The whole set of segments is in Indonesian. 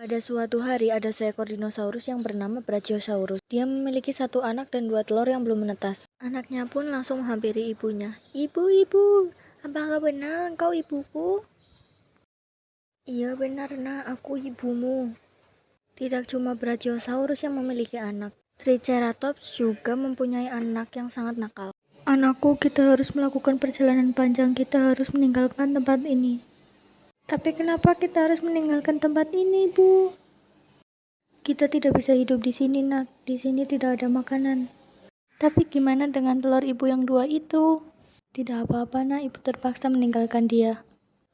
Pada suatu hari ada seekor dinosaurus yang bernama Brachiosaurus. Dia memiliki satu anak dan dua telur yang belum menetas. Anaknya pun langsung menghampiri ibunya. Ibu, apakah benar engkau ibuku? Iya benar nak, aku ibumu. Tidak cuma Brachiosaurus yang memiliki anak. Triceratops juga mempunyai anak yang sangat nakal. Anakku, kita harus melakukan perjalanan panjang. Kita harus meninggalkan tempat ini. Tapi kenapa kita harus meninggalkan tempat ini, Bu? Kita tidak bisa hidup di sini, nak. Di sini tidak ada makanan. Tapi gimana dengan telur ibu yang dua itu? Tidak apa-apa, nak. Ibu terpaksa meninggalkan dia.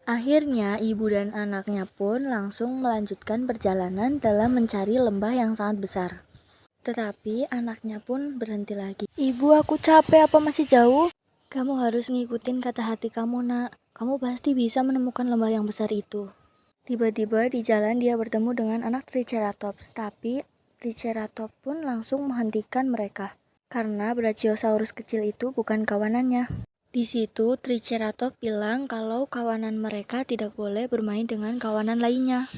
Akhirnya, ibu dan anaknya pun langsung melanjutkan perjalanan dalam mencari lembah yang sangat besar. Tetapi anaknya pun berhenti lagi. Ibu, aku capek. Apa masih jauh? Kamu harus ngikutin kata hati kamu, nak. Kamu pasti bisa menemukan lembah yang besar itu. Tiba-tiba di jalan dia bertemu dengan anak Triceratops, tapi Triceratops pun langsung menghentikan mereka karena Brachiosaurus kecil itu bukan kawanannya. Di situ Triceratops bilang kalau kawanan mereka tidak boleh bermain dengan kawanan lainnya.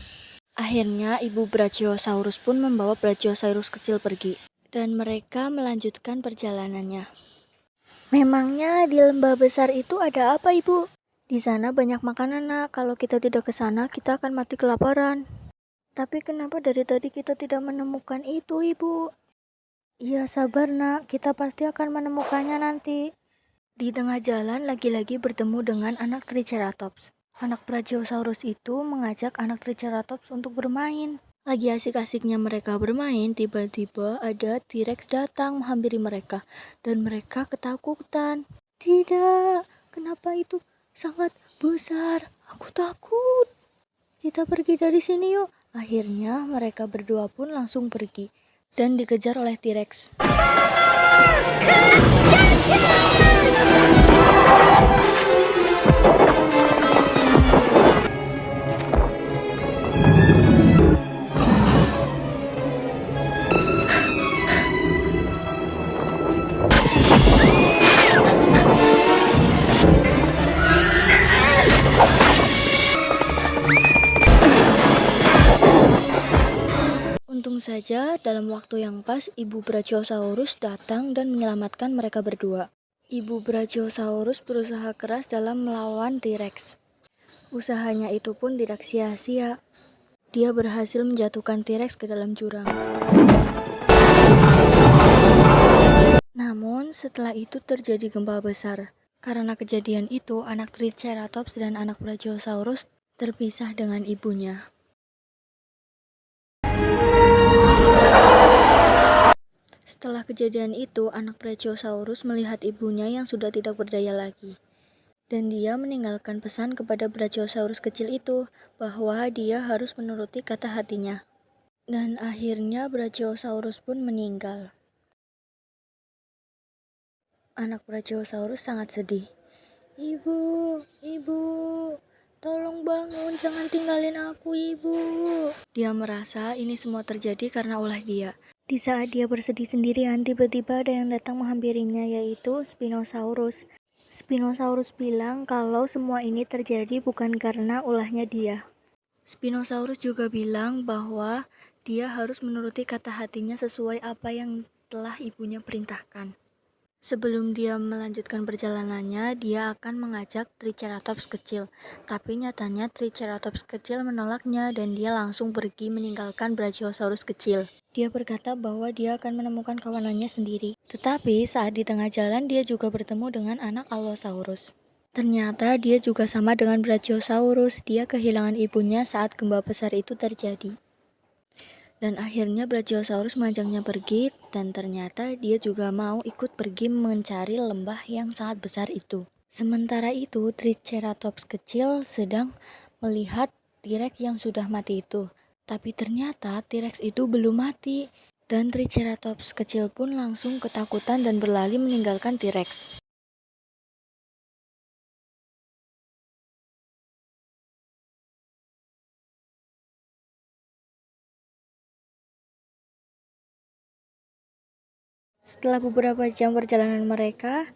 Akhirnya ibu Brachiosaurus pun membawa Brachiosaurus kecil pergi dan mereka melanjutkan perjalanannya. Memangnya di lembah besar itu ada apa, Ibu? Di sana banyak makanan, nak. Kalau kita tidak ke sana, kita akan mati kelaparan. Tapi kenapa dari tadi kita tidak menemukan itu, Ibu? Iya, sabar, nak. Kita pasti akan menemukannya nanti. Di tengah jalan, lagi-lagi bertemu dengan anak Triceratops. Anak Brachiosaurus itu mengajak anak Triceratops untuk bermain. Lagi asik-asiknya mereka bermain, tiba-tiba ada T-Rex datang menghampiri mereka. Dan mereka ketakutan. Tidak, kenapa itu sangat besar? Aku takut. Kita pergi dari sini yuk. Akhirnya mereka berdua pun langsung pergi. Dan dikejar oleh T-Rex. Untung saja dalam waktu yang pas ibu Brachiosaurus datang dan menyelamatkan mereka berdua. Ibu Brachiosaurus berusaha keras dalam melawan T-Rex. Usahanya itu pun tidak sia-sia. Dia berhasil menjatuhkan T-Rex ke dalam jurang. Namun setelah itu terjadi gempa besar. Karena kejadian itu, anak Triceratops dan anak Brachiosaurus terpisah dengan ibunya. Setelah kejadian itu, anak Brachiosaurus melihat ibunya yang sudah tidak berdaya lagi. Dan dia meninggalkan pesan kepada Brachiosaurus kecil itu bahwa dia harus menuruti kata hatinya. Dan akhirnya Brachiosaurus pun meninggal. Anak Brachiosaurus sangat sedih. Ibu, tolong bangun, jangan tinggalin aku, Ibu. Dia merasa ini semua terjadi karena ulah dia. Di saat dia bersedih sendirian, tiba-tiba ada yang datang menghampirinya, yaitu Spinosaurus. Spinosaurus bilang kalau semua ini terjadi bukan karena ulahnya dia. Spinosaurus juga bilang bahwa dia harus menuruti kata hatinya sesuai apa yang telah ibunya perintahkan. Sebelum dia melanjutkan perjalanannya, dia akan mengajak Triceratops kecil. Tapi nyatanya Triceratops kecil menolaknya dan dia langsung pergi meninggalkan Brachiosaurus kecil. Dia berkata bahwa dia akan menemukan kawanannya sendiri. Tetapi saat di tengah jalan dia juga bertemu dengan anak Allosaurus. Ternyata dia juga sama dengan Brachiosaurus. Dia kehilangan ibunya saat gempa besar itu terjadi. Dan akhirnya Brachiosaurus mengajaknya pergi dan ternyata dia juga mau ikut pergi mencari lembah yang sangat besar itu. Sementara itu Triceratops kecil sedang melihat T-Rex yang sudah mati itu. Tapi ternyata T-Rex itu belum mati dan Triceratops kecil pun langsung ketakutan dan berlari meninggalkan T-Rex. Setelah beberapa jam perjalanan mereka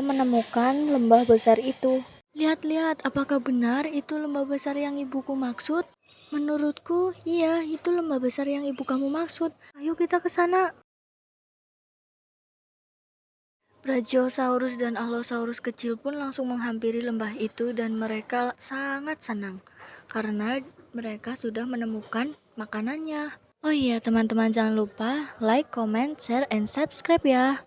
menemukan lembah besar itu. Lihat-lihat, apakah benar itu lembah besar yang ibuku maksud? Menurutku, iya, itu lembah besar yang ibu kamu maksud. Ayo kita ke sana. Brachiosaurus dan Allosaurus kecil pun langsung menghampiri lembah itu dan mereka sangat senang karena mereka sudah menemukan makanannya. Oh iya, teman-teman jangan lupa like, comment, share, and subscribe ya.